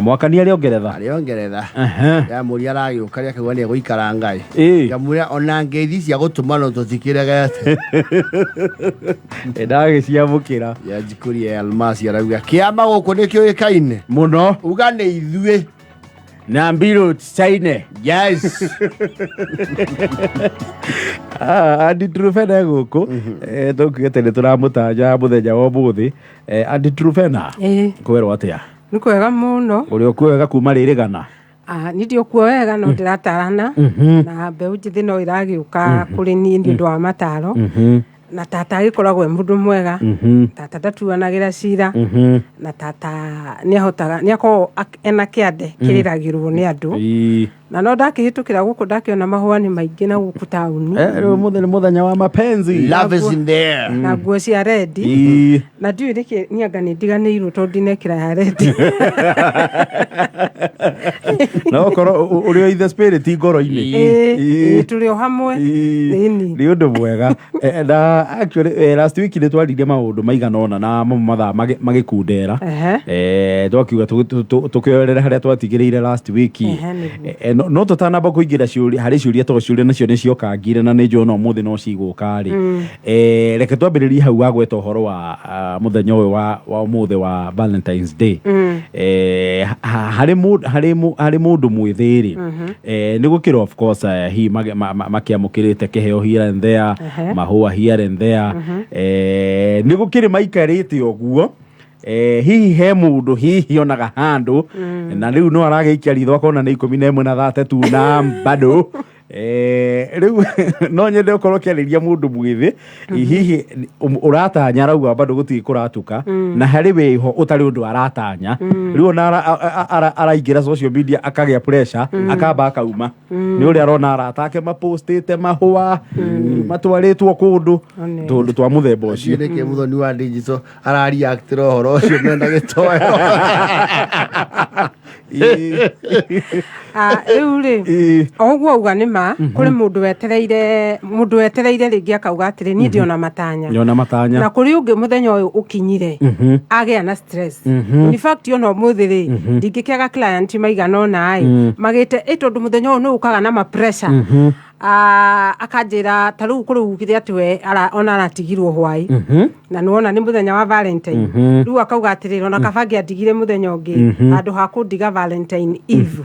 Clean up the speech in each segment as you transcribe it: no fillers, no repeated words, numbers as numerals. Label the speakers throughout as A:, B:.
A: Mwaka ni aliongeretha
B: ya muria aragiuka ria kagwa ni guikara ngai ya muria ona ngeithi cia gutumana tutikiragete
A: ndage cia mukira
B: ya jikuria almasi arauga kiama guku ni kioikaine
A: muno
B: uga ni ithue
A: na mbiro China.
B: Yes.
A: Auntie Truphena guku tukigete ni turamutaja muthenya wa muthi Auntie Truphena kwero atia
C: nikwega muno
A: uri okwega kuma ririgana
C: ni ndio kuwega no ndiratarana na mbeu njithi no iragiuka kuri ni ndio wa Mataaro na tata agikoragwo mundu mwega tata ndatuanagira cira na tata niako ena kiande kiriragirwo ni andu na no ndakihitukira guku ndakiona mahua ni maingi na guku tauni
A: muthenya wa mapenzi
B: love is in there
C: na nguo cia red na ndiu riki ni anga ni ndiganirwo to ndinekira ya red
A: no koro uri the spirit ngoro-ini
C: turi o hamwe
A: ni undu mwega na actually last week ni twaririe maundu maiganona na mathaa magikundera twakiuga tukioerera haria twatigiriire last week no tutanamba kuingira ciuria hari ciuria tociuria nacio ni ciokangire na ni njona umuthi no ciguka ri reke twambiririe hau wa gweta uhoro wa muthenya uyu wa umuthi wa Valentine's Day hari mundu mwithiri ni gukira of course hi makiamukirite kiheo here and there mahua here and there ni gukiri maikarite oguo hihi he mundu hihi onaga handu na riu no arageikia ritho akona ni 11 na 30 na bado riu no nyende ukorwo kiariria mundu mwithi hihi uratanya rauga bado guti kuratuka na hari weho utari undu aratanya riu na araingira social media akagia pressure akamba akauma ni uri arona aratake mapostite mahua matwaritwo kundu tundu twa muthemba ucio
B: nike muthoni wa digital araria actor horo ucio menda gitoyo
C: uri ogwo uga ni ma kuri mundu wetereire ringi akauga atiri ni ndiona matanya na kuri ungi muthenya uyu ukinyire agia na stress in fact no muthiri ndingikiaga client maigana ona ai magite tondu muthenya uyu no ukaga na ma pressure akajira taru kuri ugire ati we ona aratigirwo hwai na nuona ni muthenya wa Valentine riu akauga atiri ona kabangi atigire muthenya ungi andu hakundiga Valentine Eve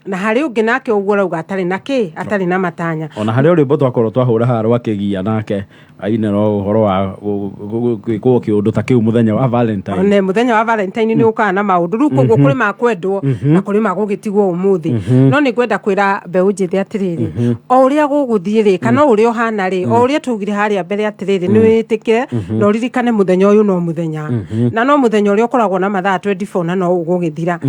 C: na hari ungi nake ugura uga atari na matanya
A: ona hari uri mbo twakorwo twahura haro akigia nake aine no horo wa gwikwo kiundu ta kiu muthenya wa Valentine
C: ne muthenya wa Valentine ni ukana na maundu ru kugwo kuri makwendwo na kuri magugitigwo umuthi no ni gwenda kwira mbeu njithi atiriri o uria guguthiri kana uria hana ri o uria tugire haria mbere atiriri ni witikire no ririkane muthenya uyu no muthenya na no muthenya uria ukoragwo na mathaa 24 na no ugugithira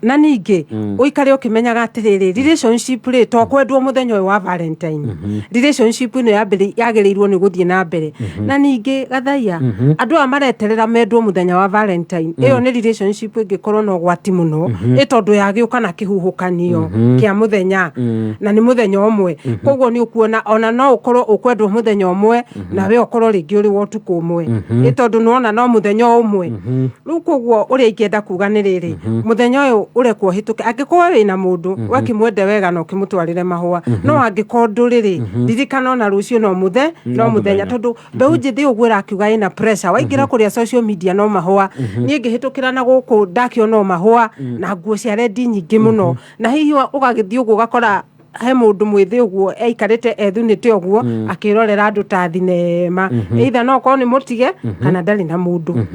C: na ningi uikare ukimenyaga atiriri relationship ri to kwendwo muthenya uyu wa Valentine relationship ni yagirirwo ni guthie na mbere na ningi gathaia andu amareterera mendwo muthenya wa Valentine iyo ni relationship ingikorwo no gwati muno itondu yagiuka na kihuhukanio kia muthenya na ni muthenya umwe kogwo ni ukuona ona no ukorwo ukwendwo muthenya umwe na we ukorwo ringi uri wotuku umwe itondu nuona no muthenya umwe riu kogwo uri ingienda kuga ni riri muthenya uyu urekwo hituke angikorwo wina mundu wakimwende wega no kimutwarire mahua no angikorwo nduriri ririkana na rucio no muthenya tondu mbeu njithi ugwira akiuga ina pressure waingira kuria social media no mahua ni ngihitukira na guku ndakio no mahua na nguo cia red nyingi muno na hihi ugagithii ugu gakora he mundu mwithi uguo eikarite ethunite uguo akirorera andu ta thinema either no ko ni mutige kana ndari na mundu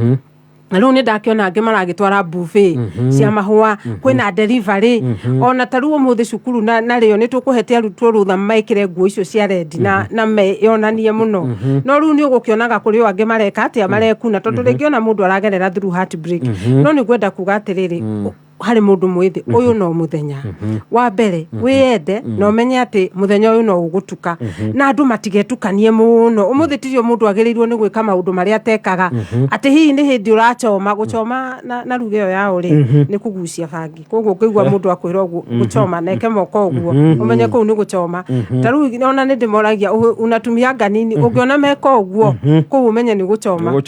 C: Riu ni ndakiona angi maragitwara buffet cia mahua kwina delivery ona taruo muthi cukuru na rio ni tukuhete arutwo rutha maikire nguo icio cia red na me yonanie muno no riu ni ugukionaga kuri o angi mareka atia marekuna tondu ringiona mundu aragerera through heartbreak no ni gwenda kuga atiriri hari mundu mwithi uyu no muthenya wa mbere wiyende no menye ati muthenya uyu no ugutuka na andu matigetukanie muno umuthi tirio mundu agirirwo ni gwika maundu maria tekaga ati hihi ni hindi urachoma guchoma na rugeo ya uri ni kugucia bangi kogwo kigwa mundu akwira uguo guchoma neke moko uguo umenye ko ni guchoma taru ona ni ndimoragia unatumia ganini ungiona meko uguo ko umenye ni guchoma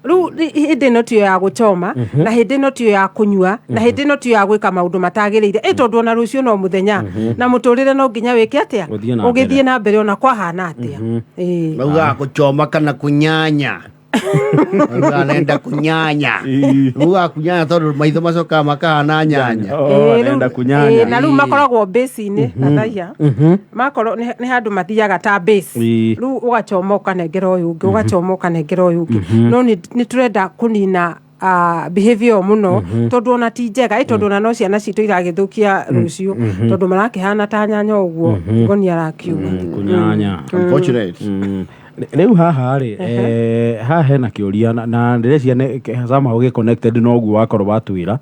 C: riu hindi no tio ya guchoma na hindi no tio ya kunyua na hindi no thought ya gwika maundu matagirire tondu ona rucio no muthenya na muturire no nginya wike atia ugithie na mbere ona kwahana atia
B: mauga kuchoma kana kunyanya anaenda kunyanya mauga kunyanya tondu maitho macoka makahana nyanya
A: anaenda kunyanya
C: na riu makoragwo base-ini athaia makorwo ni handu mathiaga ta base riu ugachomoka nengera uyu ungi ugachomoka nengera uyu ungi no ni turenda kunina behavior muno tondu ona ti njega tondu ona no ciana citu iragithukia rucio tondu marakihana ta nyanya uguo ngoni arakiuga
A: kunyanya
B: unfortunate
A: Leu haha ri haha hena kiuria na ndirecia sama ugi connected no uguo wakorwo batwira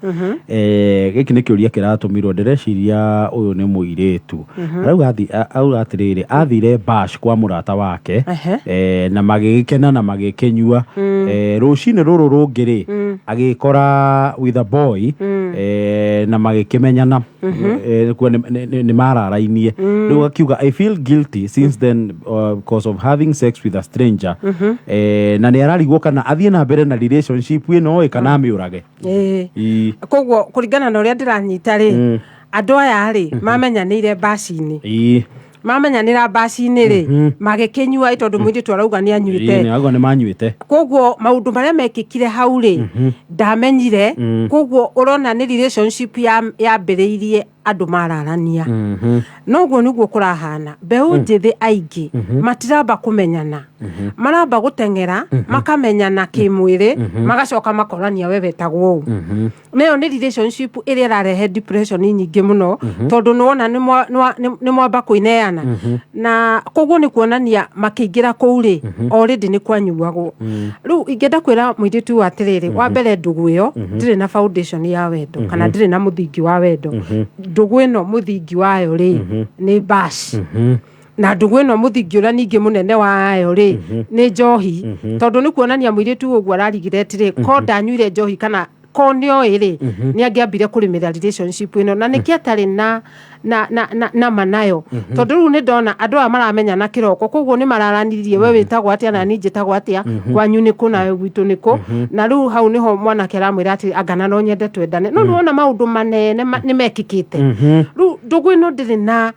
A: giki ni kiuria kiratumirwo ndireciria uyu ni muiritu rau auga atiriri athire bash kwa murata wake na magigikena na magikenyua rucini ruru rungiri agikora with a boy na magikimenyana kwa ni mararainie riu akiuga I feel guilty since then because of having sex with a stranger na ni ararigwo kana athie na mbere na relationship ino kana miurage
C: koguo kuringana na uria ndiranyita ri andu aya ri mamenyanire baci-ini mamenyanira baci-ini ri magikinyua tondu mwiritu arauga ni anyuite
A: ni agwa ni manyuite
C: koguo maundu maria mekikire hau ri ndamenyire koguo urona ni relationship ya mbiriirie andu mararania noguo niguo kurahana mbeu njithi aingi matiramba kumenyana maramba gutengera makamenyana kimwiri magacoka makorania wewe tagwo u nayo ni relationship iri irarehe depression nyingi muno tondu nuona ni mwamba kuineana na koguo ni kuonania makiingira kuuri already ni kwanyuagwo riu ingenda kwira mwiritu atiriri wa mbere ndugu iyo ndire na foundation ya wendo kana ndire na muthingi wa wendo ndugu ino muthingi wayo ri ni bash na ndugu ino muthingi ura ningi munene wayo ri ni njohi tondu ni kuonania mwiritu uguo ararigire atiri ko ndanyuire njohi kana konio iri ni angiambire kurimira relationship ino na niki atari na manayo tondu riu ni ndona andu aya maramenyana kiroko koguo ni mararanirie we witagwo atia na ninje tagwo atia kwanyu ni ku nawe gwitu ni ku na riu hau niho mwanake aramwira ati angana no nyende twendane no nuona maundu manene ni mekikite riu ndugu ino ndiri na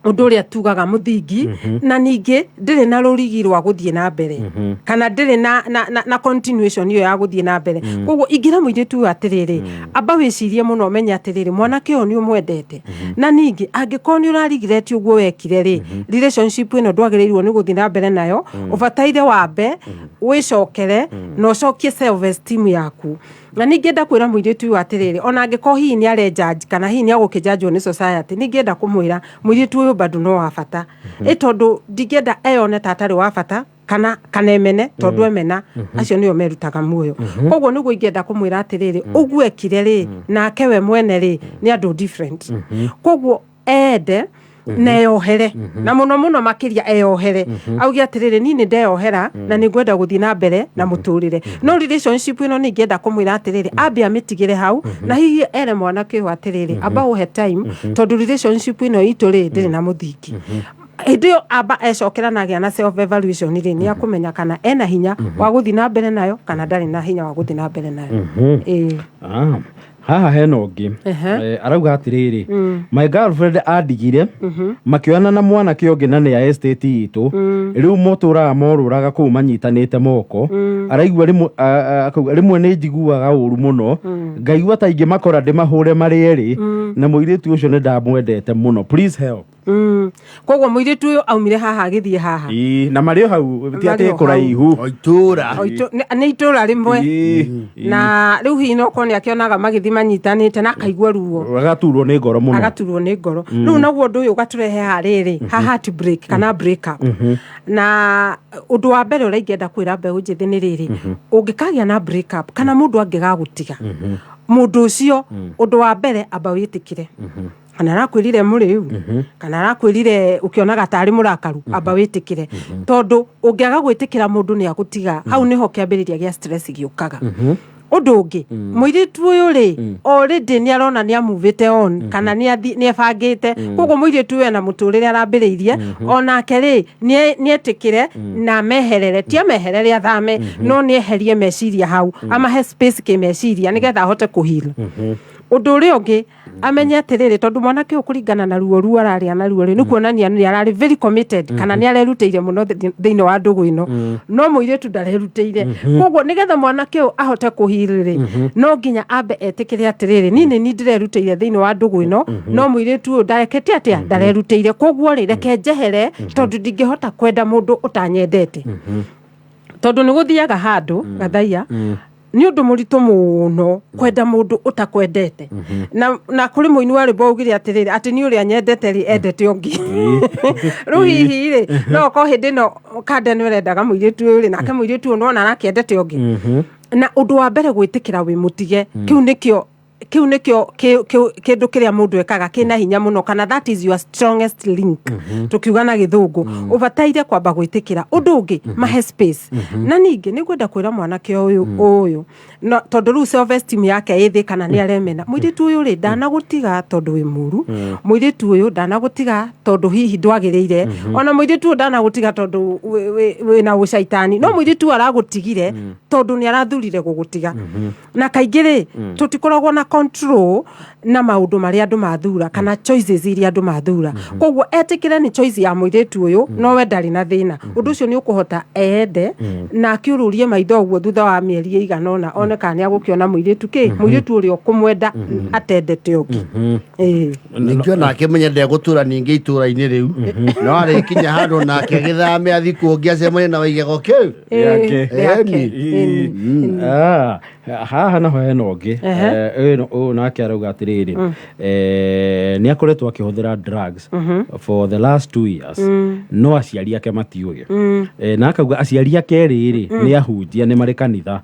C: undu uria tugaga muthingi na ningi ndiri na rurigi rwa guthie na mbere kana ndiri na continuation iyo ya guthie na mbere koguo ingira mwiritu atiriri amba wicirie muno menya atiriri mwanake uyu ni umwendete na ningi angikoni ni urarigireti uguo wekire ri relationship ino ndwagirirwo ni guthie na mbere nayo ubataire wambe wicokere no cokie self esteem yaku na ningenda kwira mwiritu atiriri ona angiko hihi ni are judge kana hihi ni agukijajwo ni society ningenda kumwira mwiritu uyu bado no wabata tondu ndingenda eyone tatari wabata kana emene tondu emena acio nio merutaga muoyo koguo niguo ingenda kumwira atiriri uguo ekire ri nake we mwene ri ni andu different koguo ende neyohere na muno makiria eyohere augi atiriri nini ndeyohera na ningwenda guthii na mbere na muturire no relationship ino ningenda kumwira atiriri ambe amitigire hau na hihi ere mwanake wa atiriri amba uhe time tondu relationship ino ituri ndiri na muthingi ndio aba ecokeranagia na self evaluation ri ni akumenya kana ena hinya wa guthii na mbere nayo kana ndari na hinya wa guthii na mbere nayo haha hena ungi arauga atiriri my girlfriend andigire makioana na mwanake ungi na ni ya estate itu riu moturaga moruraga kuu manyitanite moko araigua rimwe ni njiguaga uru muno ngaigua ta ingi makora ndimahure mari eri na muiritu ucio ni ndamwendete muno please help koguo muiritu uyu aumire haha agithie haha
A: na mario hau ti ati kuraihu
B: oitura
C: ni itura rimwe na riu hihi no koni akionaga magithi manyitanite na akaigua ruo
A: agaturwo ni ngoro muno
C: riu naguo undu uyu gaturehe hariri heart break kana break up na undu wa mbere uria ingenda kwira mbeu njithi ni riri ungikagia na break up kana mundu angigagutiga mundu ucio undu wa mbere amba witikire kana arakwirire muriu kana arakwirire ukionaga tari murakaru amba witikire tondu ungiaga gwitikira mundu ni agutiga hau niho kiambiriria gia stress giukaga undu ungi muiritu uyu ri already ni arona ni amuvite on kana ni ebangite koguo muiritu uyu na muturire arambiriirie onake ri ni etikire na meherere ti meherere athame no ni eherie meciria hau ama he space ke meciria nigetha ahote kuhila undu uri ungi amenye atiriri tondu mwanake ukuringana na ruo arari na ruo ni kuonania ni arari very committed kana ni arerutĩire muno thiini wa ndugu ino no muiritu ndarerutĩire koguo nigetha mwanake ahote kuhiriri no nginya ambe etikire atiriri ni ndirerutĩire thiini wa ndugu ino no muiritu ndarekete atia ndarerutĩire koguo reke njehere tondu ndingihota kwenda mundu utanyendete tondu ni guthiaga handu gathaia ni undu muritu muno kwenda mundu utakwendete na kuri muini wa rwimbo ugire atiriri ati ni uria nyendete ri endete ungi ruhihi ri no ko hindi no kande ni urendaga muiritu ri nake muiritu no na nakendete ungi na undu wa mbere gwitikira wi mutige kiu nikio kindu kiria mundu ekaga kina hinya muno kana that is your strongest link tukiugana githungu ubataire kwamba gwitikira undu ungi mahe space na ningi ni kwenda kwira mwanake uyu no tondu ru self esteem yake ithi kana ni aremena muiritu uyu ri ndanagutiga tondu wi muru muiritu uyu ndanagutiga tondu hihi ndwagirire ona muiritu ndanagutiga tondu we na ucaitani no muiritu aragutigire tondu ni arathurire gugutiga na kaingire tutikoragwo na control na maundu maria andu mathura kana choices iria andu mathura koguo etikire ni choice ya muiritu uyu no we ndari na thina undu ucio ni ukuhota ende na akiururie maitho uguo thutha wa mieri igana ona oneka ni agukiona muiritu muiritu uri okumwenda atendete ungi
B: nikio nake menye ndegutura ningi itura-ini riu no ari kinya handu nake githame athiku ungi acemane na waigego kiu
A: haha naho hena ungi nake arauga atiriri ni akoretwo akihuthira drugs for the last 2 years no aciari ake matiuge na akauga aciari ake riri ni ahunjia ni mari kanitha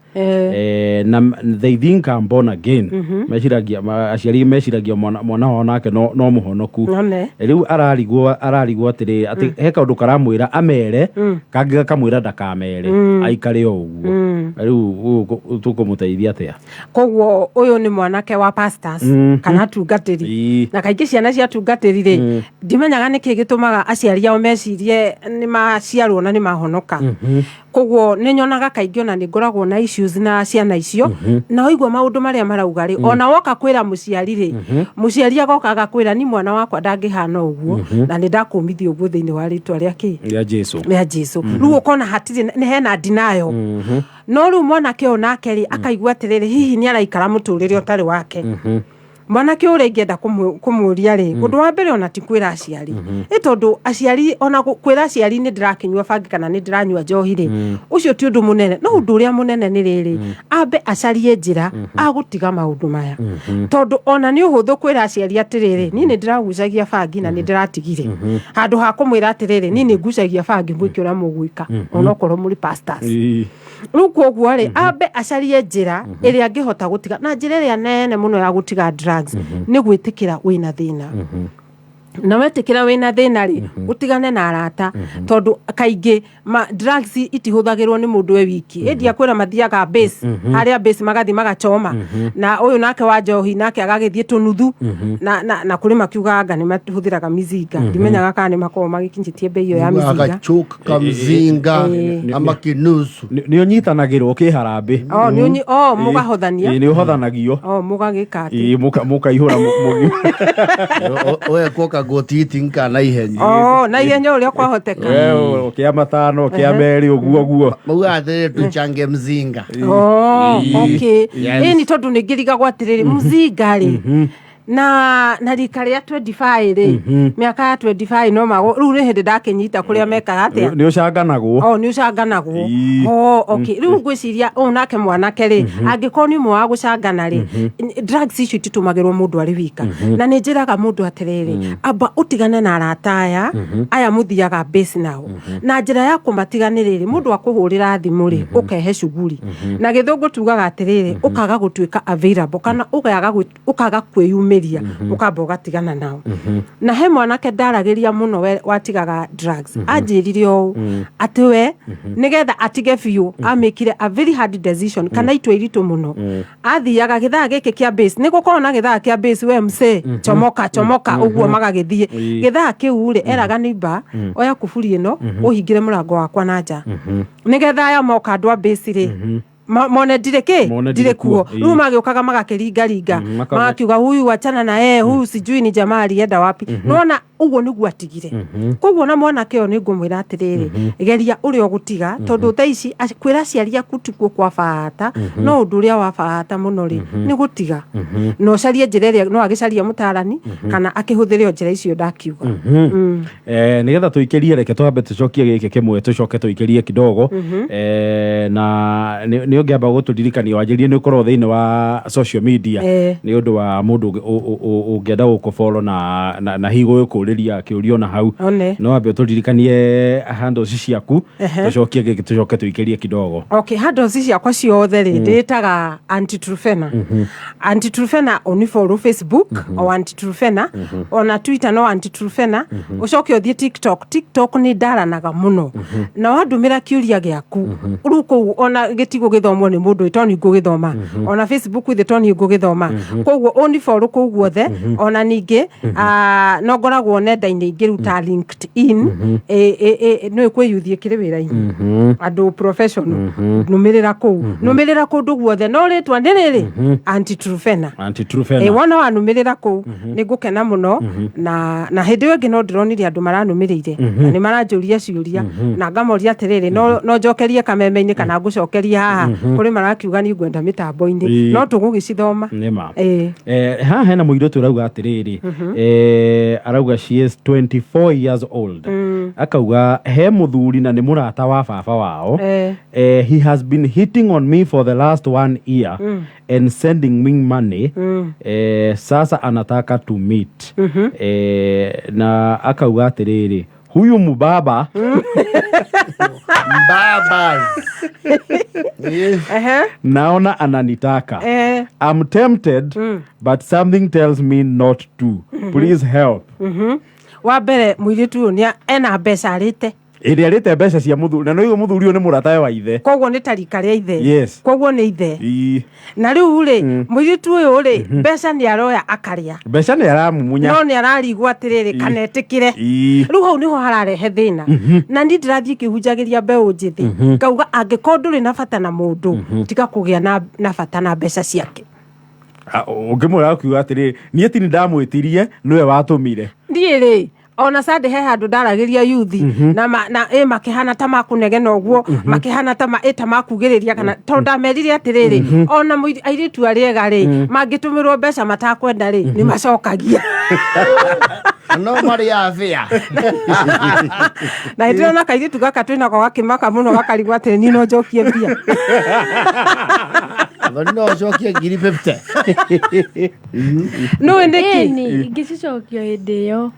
A: na they think I'm born again meciragia aciari meciragia mwana wao nake no muhonoku riu ararigwo atiriri ati he kaundu karamwira amere kangi kamwira ndakamere aikare o uguo riu tukumuteithia atia
C: koguo uyu ni mwanake wa pastors kana tungatiri na kaingĩ ciana cia tungatiri ri ndimenyaga niki gitumaga aciari ao mecirie ni maciarwo na ni mahonoka koguo ni nyonaga kaingĩ ona ni ngoragwo na issues na ciana icio na oigwa maundu maria marauga ri ona woka kwira muciari ri muciari agokaga kwira ni mwana wakwa ndangihana uguo na ni ndakumithia uguo thiini wa ritwa
A: ria Jesu
C: riu ukona hatiri ni hena dinayo no riu mwanake onake ri akaigua atiriri hihi ni araikara muturire utari wake mwanake uria ingenda kumuria ri undu wa mbere ona ti kwira aciari tondu aciari ona kwira aciari ni ndirakinywa bangi kana ni ndiranywa njohi ri ucio ti undu munene no undu uria munene ni riri ambe acarie njira agutiga maundu maya tondu ona ni uhuthu kwira aciari atiriri ni ndiragucagia bangi na ni ndiratigire handu ha kumwira atiriri ni ngucagia bangi mwiki uria mugwika ona okorwo muri pastors riu koguo ri ambe acarie njira iria angihota gutiga na njira iria nene muno ya gutiga drugs ni gwitikira wina thina na wetikira wina thina ri utigane na arata tondu kaingi drugs itihuthagirwo ni mundu we wiki endia kwira mathiaga base haria base magathi magachoma na uyu nake wa njohi nake agagithie tunuthu na kuri makiuga anga ni mahuthiraga mizinga ndimenyaga kana ni makoo magikinjitie bei yo ya mizinga
B: agachuka kamzinga ama kinusu
A: ni unyitanagirwo kiharambe
C: mugahothania
A: ni uhothanagio
C: mugagika ati
A: mukaihura
B: oya koka gotitinka na ihenya
C: na ihenya uria kwahoteka
A: kia matano kia meri uguo
B: muga atere tuchange mzinga
C: okay ni tondu ni ngiriga gwatiriri mzinga ri na rika ria 25 ri miaka ya 25 no mago riu ni hindi ndakinyita kuria mekaga atia
A: ni ucanganagwo
C: ni ucanganagwo okay riu ngwiciria nake mwanake ri angikorwo ni mwa gucangana ri drugs icio ititumagirwo mundu ari wika na ni njiraga mundu atiriri amba utigane na arata aya muthiaga base nao na njira ya kumatiganiriri mundu akuhurira thimu ri ukehe shuguri na githungu tugaga atiriri ukaga gutuika available kana ukaga kwiyuma ukamba ugatigana nao na he mwanake ndaragiria muno we watigaga drugs anjirire o ati we nigetha atige biu amekire a very hard decision kana itwe iritu muno athiaga githaa giki kia base nigukorwo na githaa kia base we mse chomoka uguo magagithie githaa kiu ri eraga niba oya kuburi ino uhingire murango wakwa na nja nigetha ya moka andu a base ri mone ndire kuo rĩu magĩũkaga magakĩringaringa magakiuga huyu wachana na huyu sijui ni jamaa alienda wapi nona uguo nĩguo atigire koguo na mwanake ũyũ nĩngũmwĩra atĩrĩrĩ geria ũrĩa ũgũtiga tondũ thaa ici kwĩra aciari aku tikuo kwa bata no ũndũ ũrĩa wa bata mũno rĩ nĩ gũtiga no carie njĩra ĩrĩa no agĩcaria mũtaarani kana akĩhũthĩre njĩra icio ndakiuga
A: nĩgetha tũikĩrie reke twambe tũcokie gĩkĩ kĩmwe tũcoke tũikĩrie kidogo na nĩ ũngĩamba gũtũririkania wanjĩrie nĩ ũkorwo thĩinĩ wa social media nĩ ũndũ wa mũndũ ũngĩenda gũkũfollow na higo kũrĩria kĩũrio na hau no ambe tũririkanie handles ciaku tũcokie gĩkĩ tũcoke tũikĩrie kidogo.
C: Okay, handles ciakwa ciothe rĩ ndĩtaga Auntie Truphena. Auntie Truphena on follow Facebook o Auntie Truphena ona Twitter no Auntie Truphena ucoke ũthiĩ TikTok nĩ ndaranaga mũno na wandũmĩra kĩũria gĩaku rĩu ona gĩtigo gĩthomwo nĩ mũndũ ĩtoni ngũgĩthoma ona Facebook ithĩ toni ngũgĩthoma koguo on follow kũu guothe ona ningĩ no ngoragwo nenda-inĩ ingĩ rĩu ta LinkedIn no kwĩyuthie kĩrĩ wĩra-inĩ andũ professional numĩrĩra kũndũ guothe no rĩtwa nĩ rĩrĩ Auntie Truphena wona wanumĩrĩra kũu nĩ ngũkena mũno na hĩndĩ ĩyo ĩngĩ no ndĩronire andũ maranumĩrĩire na nĩ maranjũria ciũria na ngamoria atĩrĩrĩ no njokerie kameme-inĩ kana ngũcokerie haha kũrĩ marakiuga nĩ ngwenda mĩtambo-inĩ no tũgũgĩcithoma
A: haha hena mũirĩtu ũrauga atĩrĩrĩ arauga she is 24 years old akauga he mũthuri na nĩ mũrata wa baba wao he has been hitting on me for the last 1 year and sending me money sasa anataka to meet na akauga atĩrĩrĩ huyu mbaba naona ananitaka I'm tempted but something tells me not to please help.
C: Wa mbere mũirĩtu ũyũ ena mbeca arĩte
A: ĩrĩa arĩte mbeca cia mũthuri na no igo mũthuri ũyũ nĩ mũratawe wa ithe
C: koguo nĩ tarika rĩa ithe
A: yes
C: koguo nĩ ithe na rĩu rĩ mũirĩtu ũyũ rĩ mbeca nĩ aroya akarĩa mbeca nĩ aramumunya no nĩ ararigwo atĩrĩrĩ kana etĩkĩre rĩu hau nĩho hararehe thĩna na niĩ ndĩrathiĩ kĩhunjagĩria mbeũ njĩthĩ ngauga angĩkorwo ndũrĩ na bata na mũndũ tiga kũgĩa na bata na mbeca ciake
A: ũngĩmwĩra akiuga atĩrĩrĩ niĩ ti nĩ ndamwĩtirie nĩwe watũmire ndiĩ rĩ
C: ona sande he handũ ndaragĩria yuthi na makĩhana ta makũnegena ũguo makĩhana ta makugĩrĩria kana tondũ ndamerire atĩrĩrĩ ona airĩtu arĩega rĩ mangĩtũmĩrwo mbeca matakwenda rĩ nĩ macokagia
B: no marĩ afia
C: na ndĩrona kairĩtu gaka twĩnako gakĩmaka mũno gakarigwo atĩrĩ niĩ no njokie mbia
B: no njokie ngiri 50
C: no ndĩki
D: ingĩcicokio hĩndĩ ĩyo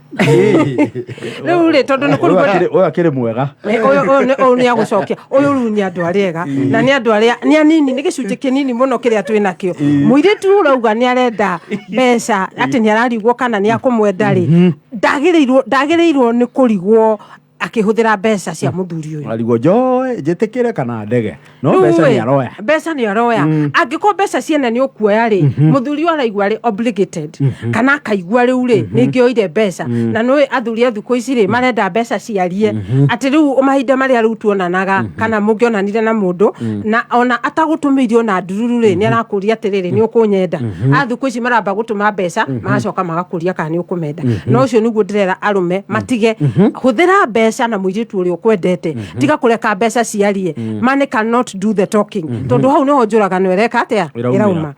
C: rĩu rĩ tondũ nĩ kũrugwo
A: ũyũ akĩrĩ mwega
C: ũyũ nĩ agũcokia ũyũ rĩu nĩ andũ arĩega na nĩ andũ arĩa nĩ anini nĩ gĩcunjĩ kĩnini mũno kĩrĩa twĩnakĩo mũirĩtu ũrauga nĩ arenda mbeca atĩ nĩ ararigwo kana nĩ akũmwenda rĩ ndagĩrĩirwo nĩ kũrigwo akĩhũthĩra mbeca cia mũthuri ũyũ
A: arigwo njoe njĩtĩkĩre kana ndege no mbeca nĩ aroya angĩkorwo mbeca ciene nĩ ũkuoya rĩ mũthuri ũyũ araigua rĩ obligated kana akaigua rĩu rĩ nĩngĩ oire mbeca na nĩ athuri a thikũ ici rĩ marenda mbeca ciarie atĩ rĩu mahinda marĩa rĩu tuonanaga kana mũngĩonanire na mũndũ na ona atagũtũmĩirio na ndururu rĩ nĩ arakũria atĩrĩrĩ nĩ ũkũnyenda a thikũ ici maramba gũtũma mbeca magacoka magakũria kana nĩ ũkũmenda no ũcio nĩguo ndĩrera arũme matige hũthĩra mbeca na mũirĩtu ũrĩa ũkwendete tiga kũreka mbeca ciarie money cannot do the talking tondu hau niho njũragano ĩreka atĩa ĩrauma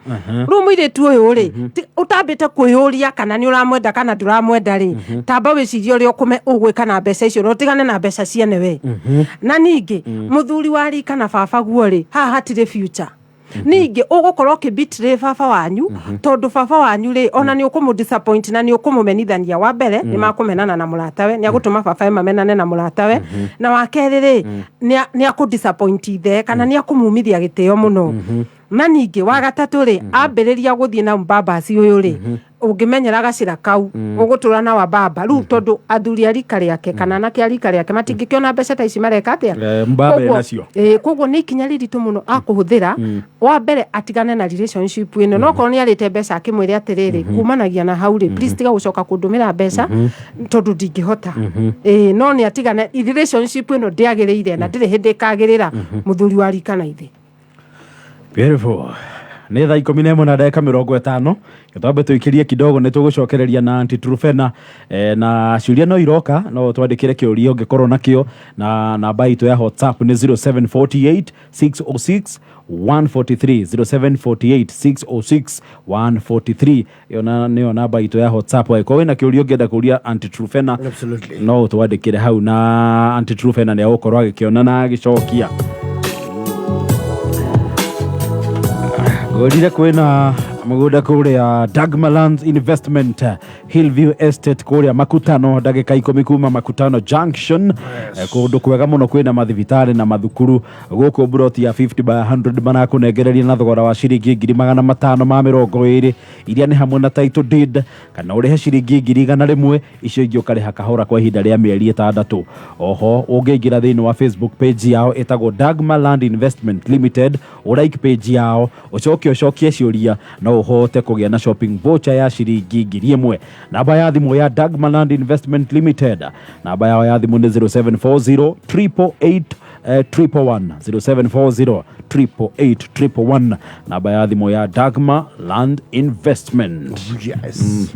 A: rĩu mũirĩtu ũyũ rĩ ũtambĩte kwĩyũria kana nĩ ũramwenda kana ndũramwenda rĩ tamba wĩcirie ũrĩa ũgwĩka na mbeca icio na ũtigane na mbeca ciene we na ningĩ mũthuri wa rika na baba guo rĩ haha hatirĩ future ningĩ ũgũkorwo ũkĩbitire baba wanyu tondũ baba wanyu rĩ ona nĩ ũkũmũdisappoint na nĩ ũkũmũmenithania wa mbere nĩ makũmenana na mũratawe nĩ agũtũma baba mamenane na mũratawe na wa kerĩ rĩ nĩ akũdisappoint ithe kana nĩ akũmumithia gĩtĩo mũno na ningĩ wa gatatũ rĩ ambĩrĩria gũthiĩ na mbambasi ũyũ rĩ ũngĩmenyera gacira kau ũgũtũra na wa baba rĩu tondũ athuri a rika rĩake kana anake a rika rĩake matingĩkĩona mbeca ta ici mareka atĩa koguo nĩ ikinya rĩritũ mũno akũhũthĩra wa mbere atigane na relationship ĩno no korwo nĩ arĩte mbeca akĩmwĩre atĩrĩrĩ kumanagia na hau rĩ please tiga gũcoka kũndũmĩra mbeca tondũ ndingĩhota no nĩ atigane relationship ĩno ndĩagĩrĩire na ndĩrĩ hĩndĩ ĩkagĩrĩra mũthuri wa rika na ithe Beautiful. Nĩ thaa 11 na ndagĩka 50 gĩtwambe tũikĩrie kidogo nĩ tũgũcokereria na Auntie Truphena na ciũria no iroka no twandĩkĩre kĩũria ũngĩkorwo nakĩo na namba itũ ya WhatsApp nĩ 0748 606 143 0748 606 143 iyo nĩyo namba itũ ya WhatsApp. Kwa wĩna kĩũria ũngĩenda kũria Auntie Truphena no twandĩkĩre hau na Auntie Truphena nĩ agũkorwo agĩkĩona na agĩcokia. Gorire kwena mũgũnda kũrĩa Dagmaland Investment Hillview Estate kũrĩa Makutano ndagĩka 10 kuma Makutano Junction. Kũndũ kwega mũno kwĩna mathibitarĩ na mathukuru gũkũ broti ya 50 by 100 manakũnengereria na thogora wa ciringi 520 iria nĩ hamwe na title deed kana ũrĩhe ciringi 100 icio ingĩ ũkarĩha kahora kwa ihinda rĩa mĩeri 6. Oho ũngĩingĩra thĩinĩ wa Facebook page yao ĩtagwo Dagmaland Investment Limited like page yao ũcokie ciũria no uhote kũgĩa na shopping voucher ya ciringi 1000. Namba ya thimũ ya Dagmaland Investment Limited namba yao ya thimũ nĩ 0740 888 0740 888 namba ya thimũ ya Dagmaland Investment.
B: Yes.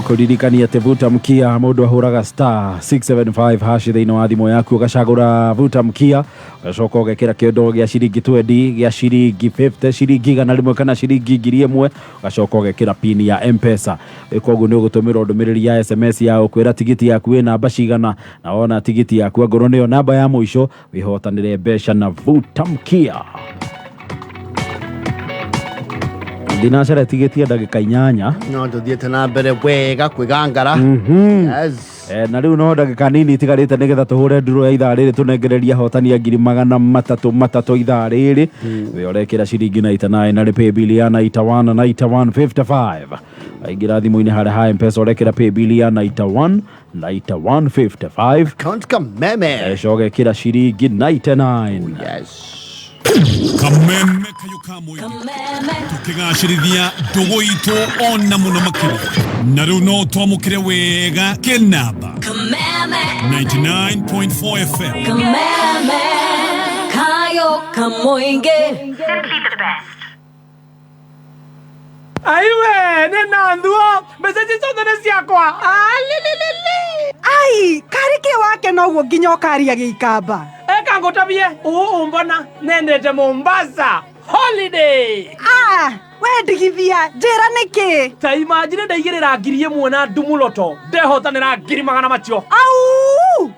A: Kuririkania ati vuta mkia mũndũ ahũraga star 675 hash thĩinĩ wa thimũ yaku ũgacagũra vuta mkia ũgacoka ũgekĩra kĩondo gĩa ciringi 20 gĩa ciringi 50 ciringi 100 kana ciringi 1000 ũgacoka ũgekĩra pin ya M-Pesa. Koguo nĩ ũgũtũmĩra ndũmĩrĩri ya SMS ya ũkwĩra tigiti yaku ĩ namba cigana na wona tigiti yaku ngoro nĩyo namba ya mũico wĩhotanĩre mbeca na vuta mkia. Dinashara tigeti ya ndagĩka 8
B: no tuthiĩte na mbere wega kwĩgangara. Yes.
A: Na rĩu no ndagĩka nini itigarĩte nĩgetha tũhũre nduro ya ithaa rĩrĩ tũnengereria hotani ya 300 ithaa rĩrĩ. We ũrekĩra ciringi 99 na pay bill ya 9155. Aingĩra thimũ-inĩ harĩa ha M-Pesa ũrekĩra pay bill ya 9155.
B: Count kameme.
A: Ũgekĩra ciringi 99.
B: Yes.
E: Kameme kayukamu tukigashirithia ndugu itu ona muno makiri na riu no twamukire wega kenaba 99.4 FM
F: Kameme kayo kamoinge
G: Aiwe, nena nduo, mbeca ciothe nĩ ciakwa.
C: Ai, karike wake no nginya ũkaria gĩikamba.
G: Eka ngũtabie, mbona nendete Mombasa holiday.
C: We ndigithia, njĩra nĩkĩ?
G: Ta imagine ndaigĩrĩra 1000 na ndumuloto, ndehotanĩra 200 macio.
C: Au! 300.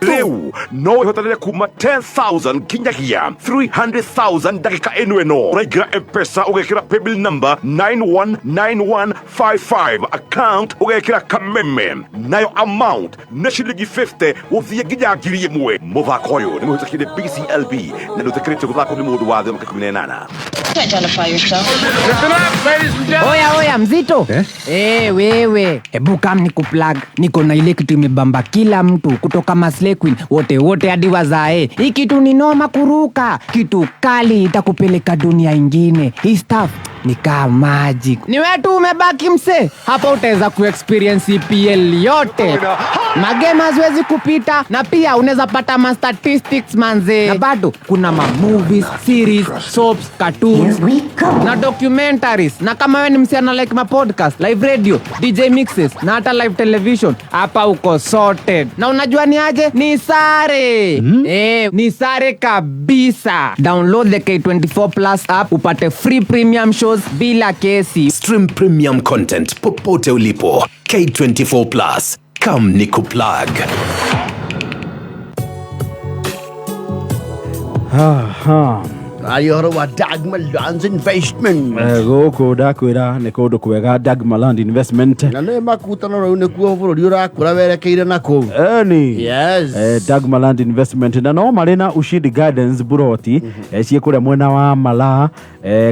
H: Rĩu no ihotanĩre kuma 10,000 kinyagia 300,000 ndagĩka ĩno. Ũraingĩra M-Pesa ũgekĩra paybill number 919155 account ũgekĩra kameme nayo amount nĩ ciringi 50 ũthiĩ nginya 1000. Mũthako ũyũ nĩ mũhĩtũkĩire BCLB na ndũtĩkĩrĩtio gũthakwo nĩ mũndũ wa thĩ wa mĩaka 18.
F: Identify yourself.
G: Listen up, ladies and gentlemen.
I: Oya mzito. Wewe, ebu kam nikuplug. Niko na ile kitu imebamba kila mtu kutoka Maslay Queen wote hadi wazae. Hii kitu ni noma kuruka. Kitu kali itakupeleka dunia ingine. Hii stuff ni kama magic. Ni wewe tu umebaki mse. Hapa utaweza kuexperience EPL yote. Magame haziwezi kupita na pia unaweza pata ma statistics manze. Na bado kuna ma movies, series, soaps, cartoons na documentaries. Na kama wewe ni msichana like ma podcast, live radio, DJ mixes na hata live television, hapa uko sorted. Na unajua ni aje? Ni sare. Ni sare kabisa. Download the K24 Plus app upate free premium shows bila kesi.
J: Stream premium content popote ulipo. K24 Plus. Come nikuplug.
B: Ayoro wa Dagmaland Investment.
A: Gũkũ ndakwĩra nĩ kũndũ kwega Dagmaland Investment.
B: Na nĩ Makutano rĩu nĩkuo bũrũri ũrakũra werekeire nakũu. Yes.
A: Dagmaland Investment na no marĩ na Ushindi Gardens buroti ciĩ kũrĩa mwena wa Malaa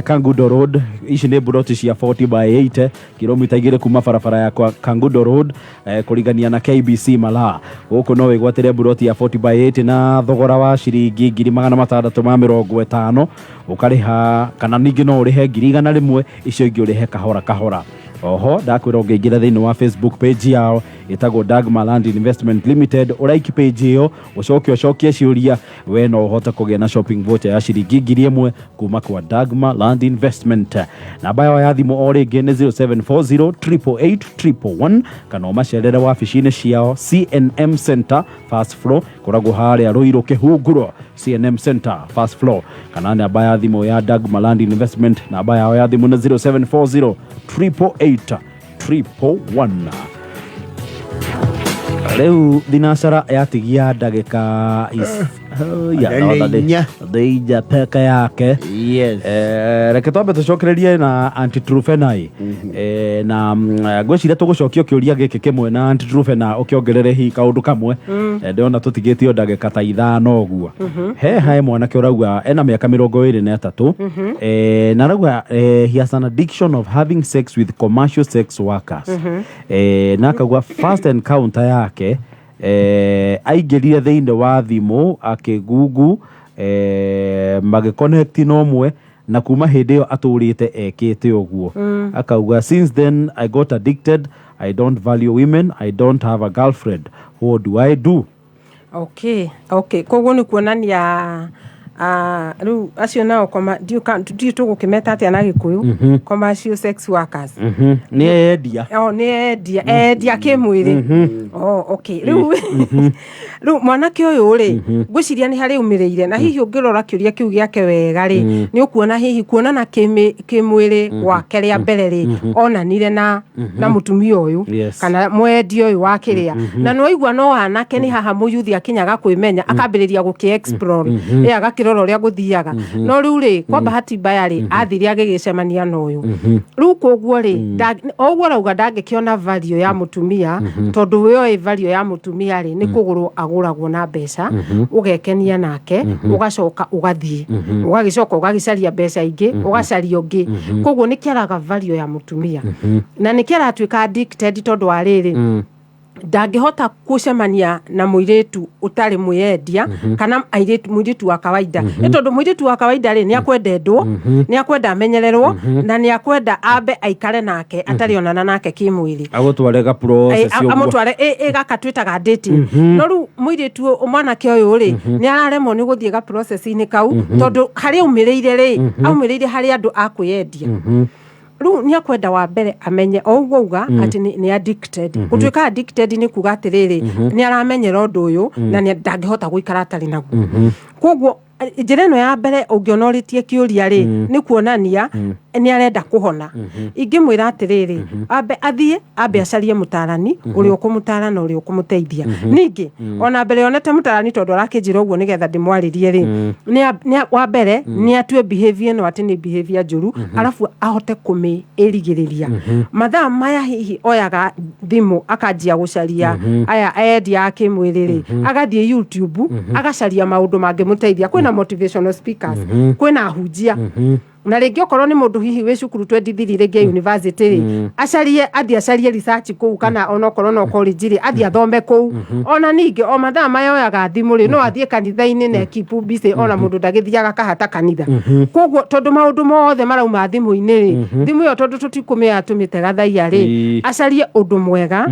A: Kangundo Road. Ici nĩ buroti cia 40 by 8 kilomita 2 kuma barabara ya Kangundo Road kũringania na KBC Malaa. Gũkũ no wĩgwatĩre buroti ya 40 by 8 na thogora wa ciringi 650 ũkarĩha kana ningĩ no ũrĩhe 100 icio ingĩ ũrĩhe kahora kahora. Oho ndakwĩra ũngĩingĩra thĩinĩ wa Facebook page yao itagwo Dagmar Land Investment Limited. Uraiki page iyo ucokie ciuria we no hota kugia na shopping voucher ya shilingi 1,000 kuma kwa Dagmar Land Investment. Namba yao ya thimu o ringi ni 0740 888 111 kana umacerere wabici-ini ciao CNM Center first floor koragwo haria Ruiru Kihunguro CNM Center first floor kana namba ya thimu ya Dagmar Land Investment namba yao ya thimu ni 0740 888 111. Rĩu thinacara yatigia ndagĩka thĩinja peka yake. Reke twambe tũcokererie na Auntie Truphena na ngwĩciria tũgũcokia kĩũria gĩkĩ kĩmwe na Auntie Truphena ũkĩongerere hihi kaũndũ kamwe. Ndĩrona tũtigĩtio ndagĩka ta 5 ũguo. He mwanake ũrauga ena mĩaka 23 na arauga he has an addiction of having sex with commercial sex workers. Na akauga first encounter yake aingĩrire thĩinĩ wa thimũ akĩgugu magĩconnect nomwe na kuma hĩndĩ ĩyo atũrĩte ekĩte ũguo. Akauga since then I got addicted, I don't value women, I don't have a girlfriend, what do I do?
C: Okay koguo nĩ kuonania rĩu acio nao ndiũ tũgũkĩmeta atĩa na Gĩkũyũ commercial sex workers.
A: Nĩ endia
C: kĩmwĩrĩ. Rĩu mwanake ũyũ rĩ ngwĩciria nĩ harĩ umĩrĩire na hihi ũngĩrora kĩũria kĩu gĩake wega rĩ nĩ ũkuona hihi kuonana kĩmwĩrĩ gwake rĩa mbere rĩ onanire na mũtumia ũyũ kana mwendia ũyũ wa kĩrĩa na nĩ waigua no anake nĩ haha mũyuthi akinyaga kwĩmenya akambĩrĩria gũkĩ-explore agakĩrora ũrĩa gũthiaga no rĩu rĩ kwa bahati mbaya rĩ athire agĩgĩcemania na ũyũ. Rĩu koguo rĩ ũguo arauga ndangĩkĩona value ya mũtumia tondũ wĩoĩ value ya mũtumia rĩ nĩ kũgũrwo agũragwo na mbeca ũgekenia nake ũgacoka ũgathiĩ ũgagĩcoka ũgagĩcaria mbeca ingĩ ũgacaria ũngĩ koguo nĩ kĩaraga value ya mũtumia na nĩ kĩaratuĩka addicted tondũ wa rĩrĩ ndangĩhota kucemania na mũirĩtu ũtarĩ mwĩendia kana mũirĩtu wa kawaida tondũ mũirĩtu wa kawaida rĩ nĩ akwendendwo nĩ akwenda amenyererwo na nĩ akwenda ambe aikare nake atarĩ onana nake kĩmwĩrĩ
A: agũtware ga process ũguo
C: amũtware gaka twĩtaga dating no rĩu mũirĩtu mwanake ũyũ rĩ nĩ araremwo nĩ gũthiĩ ga process-inĩ kau tondũ harĩ umĩrĩire rĩ aumĩrĩire harĩ andũ a kwĩendia. Rĩu nĩ akwenda wa mbere amenye o ũguo uga atĩ nĩ addicted. Gũtuĩka addicted nĩ kuga atĩrĩrĩ nĩ aramenyera ũndũ ũyũ na ndangĩhota gũikara atarĩ naguo. Koguo njĩra ĩno ya mbere ũngĩonorĩtie kĩũria rĩ nĩ kuonania nĩ arenda kũhona. Ingĩmwĩra atĩrĩrĩ athiĩ ambe acarie mũtarani ũrĩa ũkũmũtara na ũrĩa ũkũmũteithia. Ningĩ ona mbere onete mũtarani tondũ arakĩnjĩra ũguo nĩgetha ndĩmwarĩrie rĩ wa mbere nĩ atue behavior ĩno atĩ nĩ behavior njũru arabu ahote kũmĩĩrigĩrĩria. Mathaa maya hihi oyaga thimũ akanjia gũcaria aya endia a kĩmwĩrĩ rĩ agathiĩ YouTube agacaria maũndũ mangĩmũteithia. Kwĩna motivational speakers kwĩna ahunjia na rĩngĩ okorwo nĩ mũndũ hihi wĩ cukuru 23 rĩngĩ university rĩ acarie research kũu kana onokorwo no college rĩ athiĩ athome kũu. Ona ningĩ o mathaa maya oyaga thimũ rĩ no athiĩ kanitha-inĩ na keep busy ona mũndũ ndagĩthiaga kahata kanitha. Koguo tondũ maũndũ mothe marauma thimũ-inĩ rĩ thimũ ĩyo tondũ tũtikũmĩoya tũmĩte gathaia rĩ acarie ũndũ mwega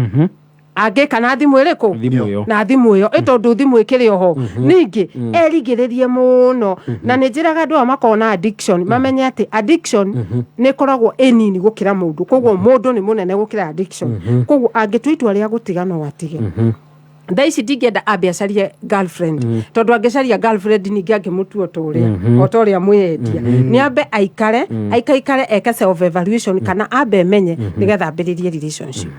C: angĩka na thimũ ĩrĩkũ na thimũ ĩyo tondũ thimũ ĩkĩrĩ oho. Ningĩ erigĩrĩrie mũno na nĩ njĩraga andũ makona addiction mamenye atĩ addiction nĩ koragwo nini gũkĩra mũndũ koguo mũndũ nĩ mũnene gũkĩra addiction. Koguo angĩtua itua rĩa gũtiga no atige. Thaa ici ndingĩenda ambe acarie girlfriend tondũ angĩcaria girlfriend ningĩ angĩmũtua o ta ũrĩa mwĩendia. Nĩ ambe aikare eke self evaluation kana ambe menye nĩgetha ambĩrĩrie relationship.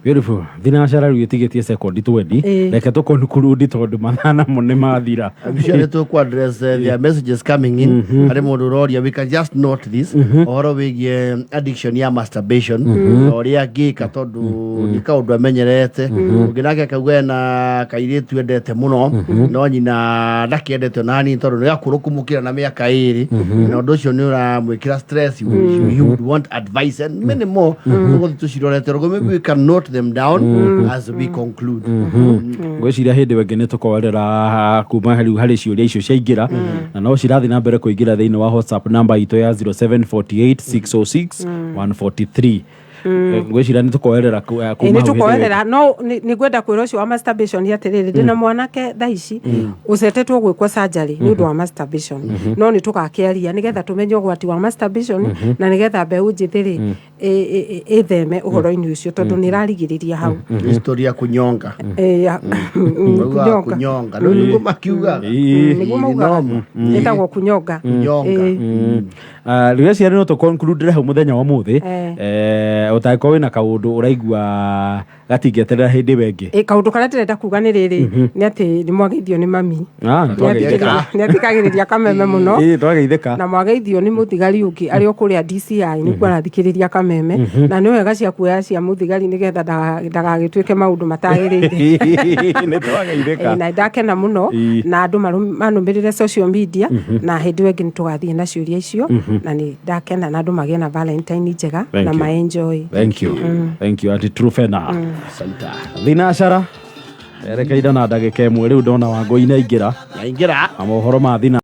A: Beautiful. Thinacara rĩu ĩtigĩtie second 20 reke tũkonkurudi tondũ mathaa namo nĩ mathira.
B: Sure to address their messages coming in harĩ mũndũ ũroria we can just note this ũhoro wĩgiĩ addiction ya masturbation ũrĩa angĩka tondũ nĩ kaũndũ amenyerete ũngĩ nake akauga na kairĩtu endete mũno no nyina ndakĩendete ona hanini tondũ nĩ gakũrũkumũkĩra na mĩaka 2 na ũndũ ũcio nĩ ũramwĩkĩra stress you would want advice and many more ũgũthiĩ tũcirorete rũgo maybe we can note them down as we conclude.
A: Ngwĩciria hĩndĩ wengĩ nĩ tũkwarĩra kuma harĩ ciũria icio ciaingĩra na no cirathiĩ na mbere kũingĩra thĩinĩ wa WhatsApp namba itũ ya 0748 606 143. ngwicira ni tukoerera kuma
C: ni tukoerera no ni gwenda kwira ucio wa masturbation atiriri ndina mwanake thaici ucetetwo gwikwo surgery ni undu wa masturbation no ni tugakiaria nigetha tumenye ugwati wa masturbation na nigetha mbeu njithiri itheme uhoro-ini ucio tondu ni rarigiriria hau
B: historia kunyonga kunyonga no niguo makiuga
C: niguo mauga etagwo kunyonga
A: riria ciari no to conclude hau muthenya wa muthi utaiko wina kaundu uraigua gatingeterera hindi wengi
C: kaundu karia ndirenda kuga ni riri ni ati ni mwageithio ni mami ni atikagiriria kameme muno
A: twageithika
C: na mwageithio ni muthigari ungi ari okuria DCI ni kwarathikiriria kameme na ni wega cia kuoya cia muthigari nigetha ndagagituike maundu matagirire
A: ni twageithika
C: na ndakena muno na andu manumirire social media na hindi wengi ni tugathie na ciuria icio na ni ndakena na andu magie na Valentine njega na ma enjoy.
A: Thank you Auntie Truphena.
B: Santa
A: Thinashara erekeire na ndagika imwe riu ndona Wangui na ingira
B: na mohoro ma thina